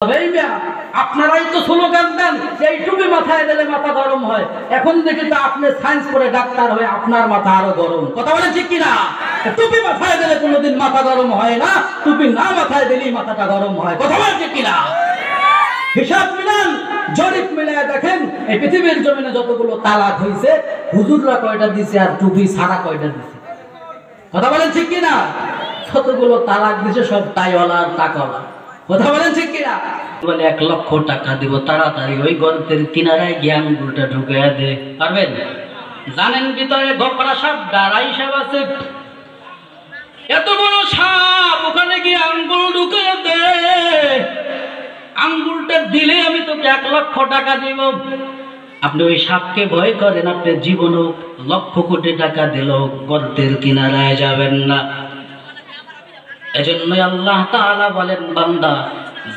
আপনারাই তো স্লোগান দেন এই টুপি মাথায় দিলে মাথা গরম হয়। এখন দেখি তো আপনি সায়েন্স পড়ে ডাক্তার হয়ে আপনার মাথা আরো গরম। কথা বলেন ঠিক কিনা? টুপি মাথায় দিলে কোনোদিন মাথা গরম হয় না, টুপি না মাথায় দিলেই মাথাটা গরম হয়। কথা বলেন ঠিক কিনা? হিসাব মিলান, জরিপ মিলায় দেখেন এই পৃথিবীর জমিনে যতগুলো তালাক হয়েছে হুজুররা কয়টা দিছে আর টুপি ছাড়া কয়টা দিছে? কথা বলেন ঠিক কিনা? যতগুলো তালাক দিছে সব টাইওয়ালা আর টাকাওয়ালা। কথা বলেন ঠিক কিনা? বলে 1 লক্ষ টাকা দিব, তাড়াতাড়ি ওই গর্তের কিনারায় গিয়ে আঙ্গুলটা ঢুকিয়ে দে। পারবেন? জানেন ভিতরে গোপরা সাপ, ডারাই সাপ আছে, এত বড় সাপ, ওখানে গিয়ে আঙ্গুল ঢুকিয়ে দে। আঙ্গুলটা দিলে আমি তোকে 1 লক্ষ টাকা দিব। আপনি ওই সাপকে ভয় করেন, আপনার জীবনও লক্ষ কোটি টাকা দিলেও গর্তের কিনারায় যাবেন না। এজন্য আল্লাহ তাআলা বলেন, বান্দা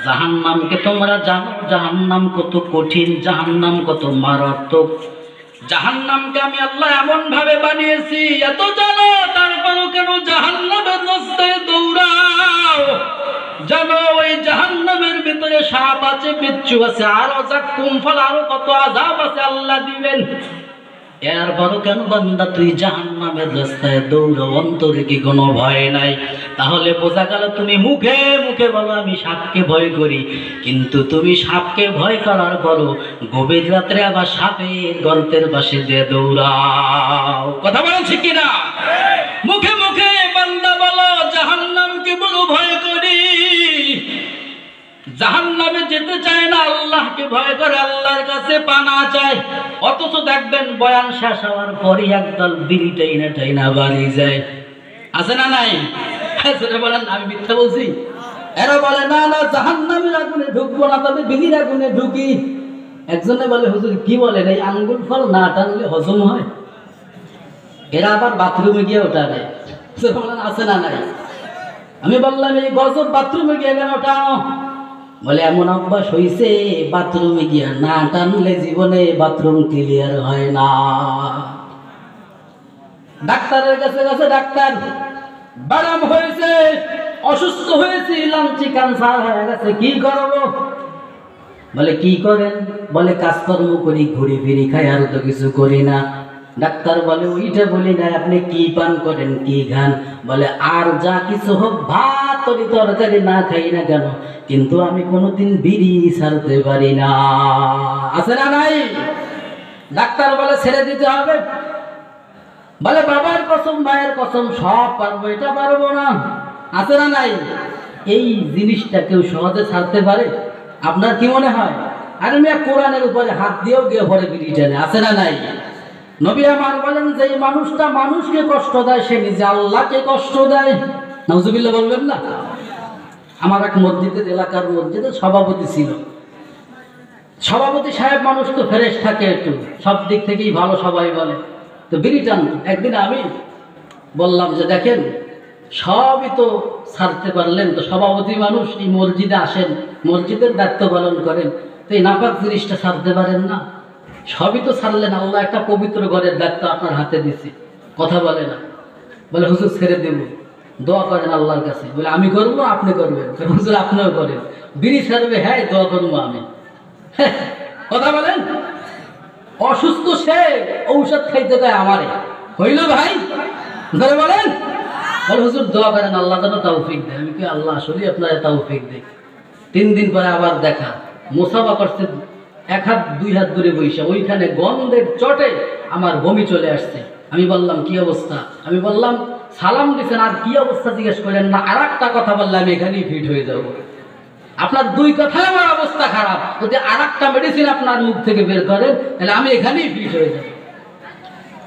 জাহান্নামকে তোমরা জানো, জাহান্নাম কত কঠিন, জাহান্নাম কত মারাত্মক। জাহান্নামকে আমি আল্লাহ এমন ভাবে বানিয়েছি, এত জানো তারপরও কেন জাহান্নামের রাস্তায় দৌড়াও? জানো ওই জাহান্নামের ভিতরে সাপ আছে, বিচ্ছু আছে, আরো জাক্কুম ফল, আরো কত আযাব আছে আল্লাহ দিবেন। এরপরও কেন বান্দা তুই জাহান্নামের রাস্তায় দৌড়ো? অন্তরে কি কোনো ভয় নাই? তাহলে বোঝা গেল তুমি মুখে মুখে বলো আমি সাপকে ভয় করি, কিন্তু তুমি সাপকে ভয় করার পরও গভীর রাত্রে আবার সাপের গর্তের পাশে দিয়ে দৌড়াও। কথা বলেন ঠিক কিনা? মুখে মুখে বান্দা বলো জাহান্নামকে বড় ভয় করি, জাহান্নামে যেতে চায় না, আল্লাহকে ভয় করে, আল্লাহর কাছে পানা চায়। অথচ দেখবেন বয়ান শেষ হওয়ার পরই একদল বিড়ি টাইনা বাড়ি যায়। আছে না নাই? বলেন আমি মিথ্যা বলছি? এরা বলে না না জাহান্নামের আগুনে ঢুকবো না, তবে বিড়ির আগুনে ঢুকি। একজনে বলে হুজুর কি বলেন, এই আঙ্গুল ফল না টানলে হজম হয়? এরা আবার বাথরুমে গিয়ে ওটা নেয়। বলেন আছে না নাই? আমি বললাম এই গজব বাথরুমে গিয়ে কেন টানো? বলে এমন অভ্যাস হইছে, বাথরুমে গিয়া না টানলে জীবনে বাথরুম ক্লিয়ার হয় না। ডাক্তারের কাছে গেছে, ডাক্তার বারাম হয়েছে, অসুস্থ হয়েছে, লাঞ্চি ক্যান্সার হয়ে গেছে, কি করব? বলে কি করেন? বলে কাজকর্ম করি, ঘুরি ফিরি খাই, আর তো কিছু করি না। ডাক্তার বলে ওইটা বলি না, আপনি কি পান করেন, কি খান? বলে আর যা কিছু হোক, ভাত তরকারি না খাই না কেন, কিন্তু আমি কোনোদিন বিড়ি ছাড়তে পারি না। আছে না নাই? ডাক্তার বলে ছেড়ে দিতে হবে। বলে বাবার কসম, মায়ের কসম, সব পারবো, এটা পারবো না। আছে না নাই? এই জিনিসটা কেউ সহজে ছাড়তে পারে? আপনার কি মনে হয়? আর আমি কোরআনের উপরে হাত দিয়েও গিয়ে ভরে বিড়ি টানে। আছে না নাই? নবী আমার বলেন যে মানুষটা মানুষকে কষ্ট দেয় সে নিজে আল্লাহকে কষ্ট দেয়। নাউজুবিল্লাহ বলবেন না? আমার এক মসজিদের, এলাকার মসজিদের সভাপতি ছিল। সভাপতি সাহেব মানুষ তো ফ্রেশ থাকে, একটু সব দিক থেকেই ভালো, সবাই বলে। তো বিড়ি টান। একদিন আমি বললাম যে দেখেন সবই তো ছাড়তে পারলেন, তো সভাপতি মানুষ, এই মসজিদে আসেন, মসজিদের দায়িত্ব পালন করেন, তো এই নাপাক জিনিসটা ছাড়তে পারেন না? সবই তো ছাড়লেন, আল্লাহ একটা পবিত্র ঘরের দায়িত্ব আপনার হাতে দিছি, কথা বলে না। বলে হুজুর ছেড়ে দেব, দোয়া করেন আল্লাহর কাছে। বলে আমি করবো, আপনি করবেন? হুজুর আপনিও করেন। বিড়ি ছাড়বে? হ্যাঁ দোয়া করবো আমি। কথা বলেন? অসুস্থ সে, ঔষধ খাইতে দেয় আমারে, হইল ভাই? ধরে বলেন। বলে হুজুর দোয়া করেন আল্লাহ যেন তৌফিক দেয়। আমি কি আল্লাহ আসলে আপনারা তৌফিক দেয়? 3 দিন পরে আবার দেখা, মুসাফা করছে, 1 হাত 2 হাত দূরে বইসা, ওইখানে গন্ধের চটে আমার বমি চলে আসছে। আমি বললাম কি অবস্থা? আমি বললাম সালাম দিচ্ছেন আর কি অবস্থা জিজ্ঞেস করেন না, আর একটা কথা বললে আমি এখানেই ফিট হয়ে যাব। আপনার 2 কথায় আমার অবস্থা খারাপ, যদি আর একটা মেডিসিন আপনার মুখ থেকে বের করেন তাহলে আমি এখানেই ফিট হয়ে যাব।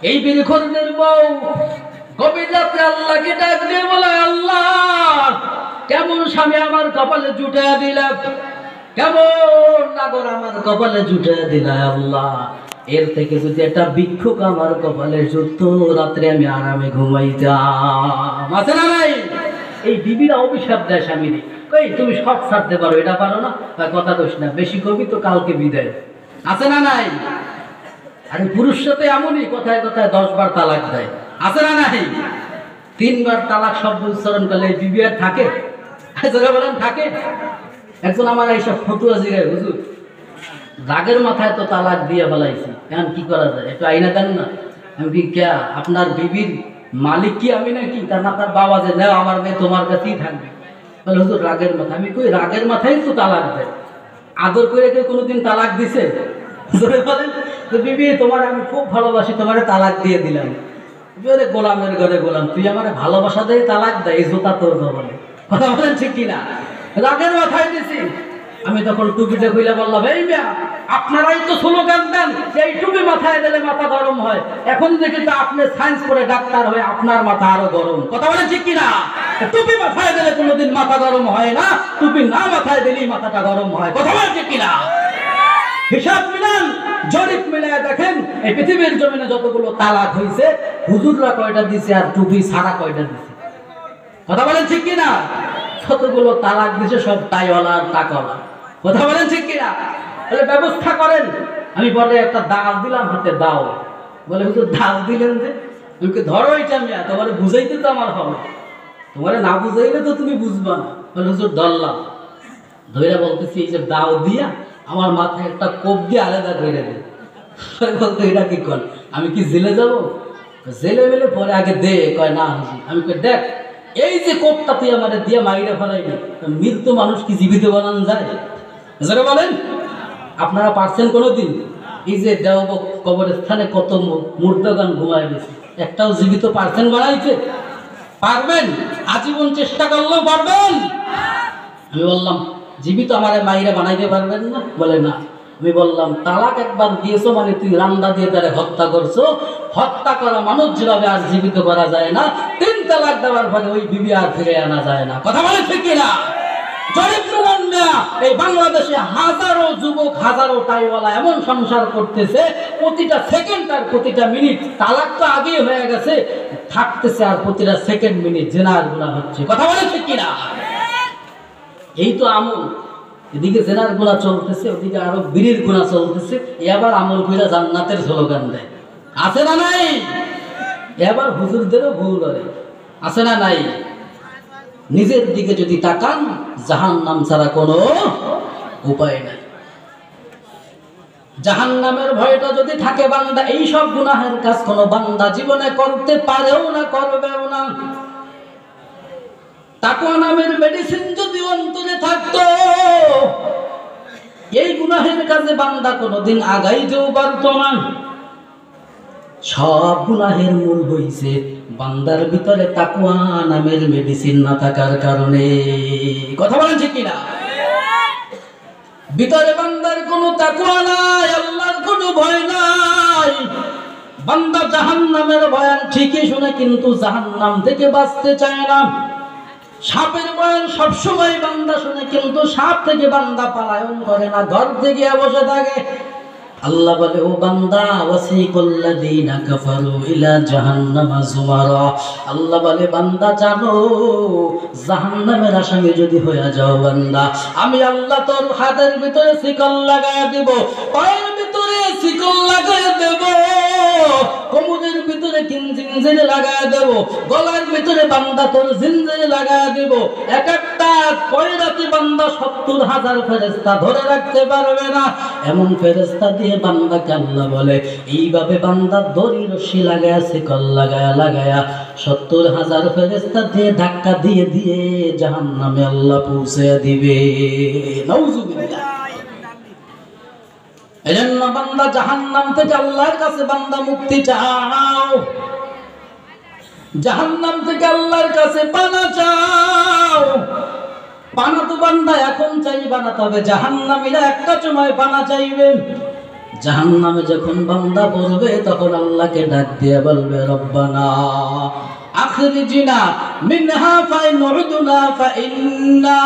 এই বিড়িখোরদের বউ গভীর রাত্রে আল্লাহকে ডাক দিয়ে বলে, আল্লাহ কেমন স্বামী আমার কপালে জুটাইয়া দিলাম, কেমন নাগর আমার কপালে জুটাইয়া দিলা আল্লাহ, এর থেকে যদি একটা ভিক্ষুক আমার কপালে জুটতো, রাত্রে আমি আরামে ঘুমাইতাম। আছে না নাই? এই বিবিরা অভিশাপ দেয় স্বামীরে, কই তুমি সব ছাড়তে পারো, এটা পারো না, কথা দোষ না, বেশি কবি তো কালকে বিদায়। আছে না নাই? আরে পুরুষ সাথে এমনই, কথায় কথায় 10 বার তালাক দেয়। আছে না নাই? 3 বার তালাক শব্দ উচ্চারণ করলে বিবি আর থাকে? বলেন থাকে? একজন আমার এইসব ফটুয়া জিগায়, হুজুর রাগের মাথায় তো তালাক দিয়ে ফেলাইছি, এখন কি করা যায়, একটু আইনা দেন না। আমি কি কে আপনার বিবির মালিক কি আমি নাকি? কারণ আপনার বাবা যে নেও আমার মেয়ে তোমার কাছেই থাকবে। বলে হুজুর রাগের মাথা। আমি কই রাগের মাথায় তো তালাক দেয়, আদর করে কেউ কোনোদিন তালাক দিছে? বলেন তো বিবি তোমার আমি খুব ভালোবাসি, তোমারে তালাক দিয়ে দিলাম। বলে গোলামের ঘরে গোলাম, তুই আমার ভালোবাসা দিয়ে তালাক দেয়, এই জোতা তোর বলে। কথা বলেন ঠিক কিনা? রাগের মাথায় দিছি। আমি তখন টুপিতে খুলে বললাম, এই মেয়া আপনারাই তো স্লোগান দেন এই টুপি মাথায় দিলে মাথা গরম হয়, এখন দেখি তো আপনি সায়েন্স করে ডাক্তার হয়ে আপনার মাথা আরো গরম। কথা বলেন ঠিক কিনা? টুপি মাথায় দিলে কোনোদিন মাথা গরম হয় না, টুপি না মাথায় দিলেই মাথাটা গরম হয়। কথা বলেন ঠিক কিনা? হিসাব মিলান, জরিপ মিলায় দেখেন এই পৃথিবীর জমিনে যতগুলো তালাক হয়েছে হুজুররা কয়টা দিছে আর টুপি ছাড়া কয়টা দিছে? কথা বলেন ঠিক কিনা? যতগুলো তালাক দিছে সব টাইওয়ালা আর টাকাওয়ালা। কথা বলেন ঠিক কিনা? তাহলে ব্যবস্থা করেন। আমি বলে একটা দাও দিলাম হাতে, দাও। বলে হুজুর দাও দিলেন যে? তুমি ধরো এটা মিয়া, তোমার বুঝাইতে তো আমার হবে, তোমার না বুঝাইলে তো তুমি বুঝবা না। বলে হুজুর ধরলাম, ধৈরা বলতেছি এই যে দাও দিয়া আমার মাথায় একটা কোপ দিয়ে আলাদা করে দে। বলতো এটা কি কর, আমি কি জেলে যাবো? জেলে মেলে পরে আগে দে। কয় না হুজুর। আমি কই দেখ এই যে কোপটা তুই আমার দিয়ে মাইরে ফেলাইনি, মৃত্যু মানুষ কি জীবিত বানানো যায়? বলেন আপনারা পারছেন কোনোদিন? এই যে দেওয়া কবরস্থানে কত মুর্দাগান ঘুমায় গেছে, একটাও জীবিত পারছেন বানাইতে? পারবেন? আজীবন চেষ্টা করলেও পারবেন? আমি বললাম জীবিত আমারে মাইরে বানাইতে পারবেন না? বলে না। আমি বললাম তালাক একবার দিয়েছো মানে তুই রান্দা দিয়ে তারে হত্যা করছো, হত্যা করা মানুষ যেভাবে আর জীবিত করা যায় না, 3 তালাক দেওয়ার পরে ওই বিবি আর ফিরে আনা যায় না। কথা বলে ঠিক কিনা? এই বাংলাদেশে হাজারো যুবক হাজারো টাইওয়ালা এমন সংসার করতেছে, প্রতিটা সেকেন্ড আর প্রতিটা মিনিট, তালাক তো আগেই হয়ে গেছে, থাকতেছে আর প্রতিটা সেকেন্ড মিনিট জেনার গুনাহ হচ্ছে। কথা বলে ঠিক কিনা? এই তো আমল, এদিকে জেনার গুনাহ চলতেছে, ওদিকে আরো বিড়ির গুনাহ চলতেছে, এবার আমল কইরা জান্নাতের স্লোগান দেয়। আছে না নাই? এবার হুজুরদেরও ভুল করে, আছে না নাই? নিজের দিকে যদি তাকান জাহান্নাম ছাড়া কোনো উপায় নাই। জাহান্নামের ভয়টা যদি থাকে বান্দা, এই সব গুনাহের কাজ কোনো বান্দা জীবনে করতে পারেও না, করবেও না। তাকওয়া নামের মেডিসিন যদি অন্তরে থাকতো, এই গুনাহের কাজে বান্দা কোনোদিন আগাইতেও পারতো না। সব গুনাহের মূল হইছে বান্দার ভিতরে তাকওয়া নামের মেডিসিন না থাকার কারণে। কথা বলেন ঠিক কিনা? ভিতরে বান্দার কোনো তাকওয়া নাই, আল্লাহর কোনো ভয় নাই। বান্দা জাহান্নামের বয়ান ঠিকই শুনে কিন্তু জাহান্নাম থেকে বাঁচতে চায় না। সাপের বয়ান সবসময় বান্দা শুনে কিন্তু সাপ থেকে বান্দা পলায়ন করে না, ঘর থেকে বসে থাকে। আল্লাহ বলে ও বান্দা ওয়াসিকুল্লাযীনা কাফারু ইলা জাহান্নামা যুমারা। আল্লাহ বলে বান্দা জানো জাহান্নামের আসামি যদি হয়ে যাও বান্দা, আমি আল্লাহ তোর হাতের ভিতরে শিকল লাগায়া দেব, পায়ের ভিতরে শিকল লাগায়া দেব, কোমরের ভিতরে জিনজির লাগায়া দেব, গলার ভিতরে বান্দা তোর জিনজির লাগায়া দেব। এক একটা কয়রাতে বান্দা 70,000 ফেরেশতা ধরে রাখতে পারবে না, এমন ফেরেশতা দিয়ে বান্দাকে আল্লাহ বলে এইভাবে বান্দা দড়ি রশি লাগায়া শিকল লাগায়া লাগায়া 70,000 ফেরেশতা দিয়ে ধাক্কা দিয়ে দিয়ে জাহান্নামে আল্লাহ পৌঁছে দিবে। নাউজুবিল্লাহ। এজন্য বান্দা জাহান্নাম থেকে আল্লাহর কাছে বান্দা মুক্তি চাও, জাহান্নাম থেকে আল্লাহর কাছে পানা চাও। পানা তো বান্দা এখন চাইবা না, তবে জাহান্নামীরা একটা সময় পানা চাইবে। জাহান্নামে যখন বান্দা পড়বে তখন আল্লাহকে ডাক দিয়ে বলবে রব্বানা আখরিজনা মিনহা ফাইনুদনা ফাইন্না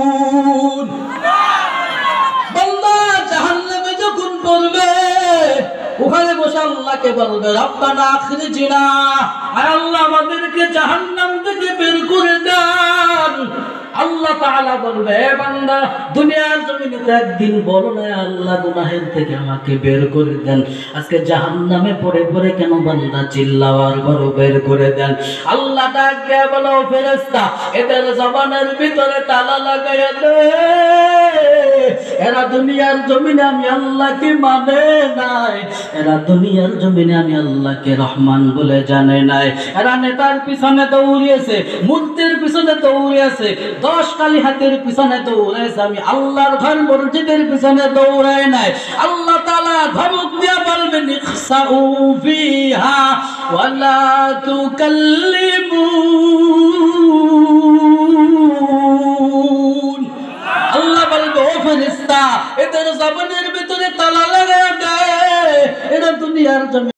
যালিমুন। বান্দা জাহান্নামে যখন পড়বে ওখানে বসে আল্লাহকে বলবে রব্বানা আখরিজনা, আয় আল্লাহ আমাদেরকে জাহান্নাম থেকে বের করে দেন। আল্লাহ আল্লাহ তাআলা বলবে, হে বান্দা, দুনিয়ার জমিনে তো একদিন বলো না আল্লাহ গুনাহের থেকে আমাকে বের করে দেন, আজকে জাহান্নামে পড়ে পড়ে কেন বান্দা চিল্লাও, আর বড় বের করে দেন। আল্লাহ ডাক দিয়ে বলো, ফেরেশতা এদের জবানের ভিতরে তালা লাগাইয়া দে, এরা দুনিয়ার জমিনে আমি আল্লাহকে মানে নাই, এরা দুনিয়ার জমিনে আমি আল্লাহকে রহমান বলে জানে নাই, এরা নেতার পিছনে দৌড়িয়েছে, মূর্তির পিছনে দৌড়িয়েছে, 10 কালি হাতের পিছনে দৌড়াইছে, আমি আল্লাহর ঘর মসজিদের পিছনে দৌড়াই নাই। আল্লাহ তাআলা ধমক দিয়া বলবেন, ইখসাউ ফিহা ওয়ালা তুকাল্লিমুন। আল্লাহ বলবে, ও ফেরেশতা এদের জবানের ভিতরে তালা লাগায় দে, এরা দুনিয়ার জমিনে